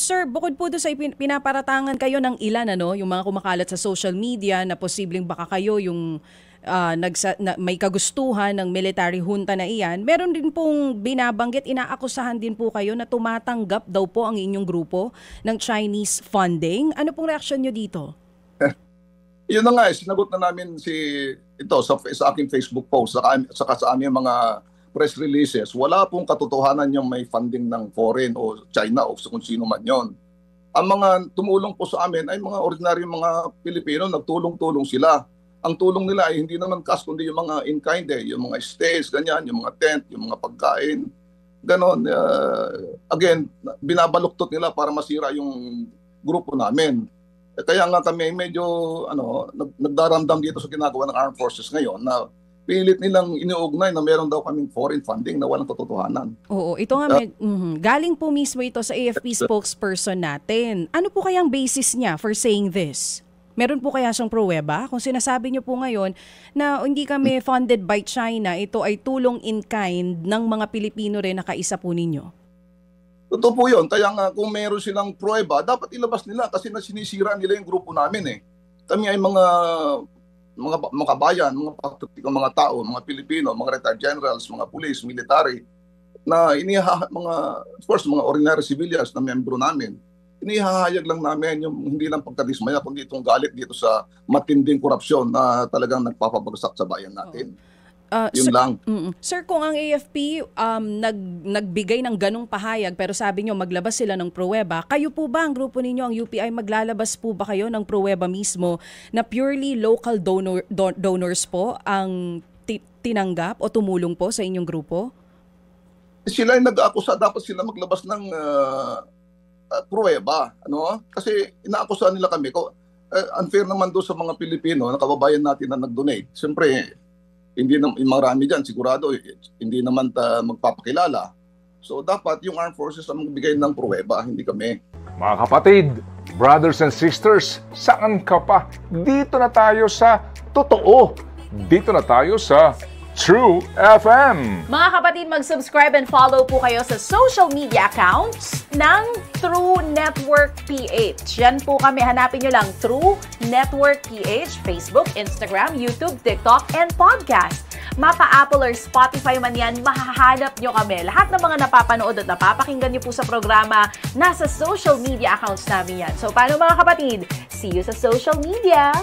Sir, bukod po doon sa pinaparatangan kayo ng ilan, yung mga kumakalat sa social media na posibleng baka kayo yung may kagustuhan ng military junta na iyan, meron din pong binabanggit, inaakusahan din po kayo na tumatanggap daw po ang inyong grupo ng Chinese funding. Ano pong reaksyon nyo dito? Yun na nga, sinagot na namin sa aking Facebook post, saka sa aming mga press releases. Wala pong katotohanan yung may funding ng foreign o China o kung sino man yon. Ang mga tumulong po sa amin ay mga ordinaryong mga Pilipino, nagtulong-tulong sila. Ang tulong nila ay hindi naman cash, kundi yung mga in-kind, yung mga stays, ganyan, yung mga tent, yung mga pagkain. Ganon. Again, binabaluktot nila para masira yung grupo namin. Kaya nga kami medyo nagdaramdam dito sa ginagawa ng Armed Forces ngayon na pilit nilang iniugnay na meron daw kaming foreign funding na walang katotohanan. Oo, ito nga galing po mismo ito sa AFP spokesperson natin. Ano po kayang basis niya for saying this? Meron po kaya siyang pruweba? Kung sinasabi niyo po ngayon na hindi kami funded by China, ito ay tulong in kind ng mga Pilipino rin na kaisa po ninyo. Totoo po yun. Kaya nga kung meron silang pruweba, dapat ilabas nila kasi sinisira nila yung grupo namin . Kami ay mga kabayan, mga tao, mga Pilipino, mga retired generals, mga police, military, na of course, mga ordinary civilians na membro namin. Inihahayag lang namin yung hindi lang pagkadismaya, kundi itong galit dito sa matinding korupsyon na talagang nagpapabagsak sa bayan natin. Yun lang. Sir, kung ang AFP nagbigay ng ganong pahayag pero sabi nyo maglabas sila ng pruweba, kayo po ba, ang grupo ninyo, ang UPI, maglalabas po ba kayo ng pruweba mismo na purely local donors po ang tinanggap o tumulong po sa inyong grupo? Sila yung nag-aakusa, dapat sila maglabas ng pruweba. Kasi inaakusahan nila kami. Unfair naman doon sa mga Pilipino na kababayan natin na nag-donate. Siyempre, hindi na marami dyan, sigurado hindi naman magpapakilala. So dapat yung Armed Forces ang magbigay ng pruweba, hindi kami. Mga kapatid, brothers and sisters, saan ka pa? Dito na tayo sa totoo. Dito na tayo sa True FM. Mga kapatid, mag-subscribe and follow po kayo sa social media accounts ng True Network PH. Yan po kami. Hanapin nyo lang True Network PH, Facebook, Instagram, YouTube, TikTok, and podcast. Mapa Apple or Spotify man yan, mahahanap nyo kami. Lahat ng mga napapanood at napapakinggan nyo po sa programa, nasa social media accounts namin yan. So, paano mga kapatid? See you sa social media!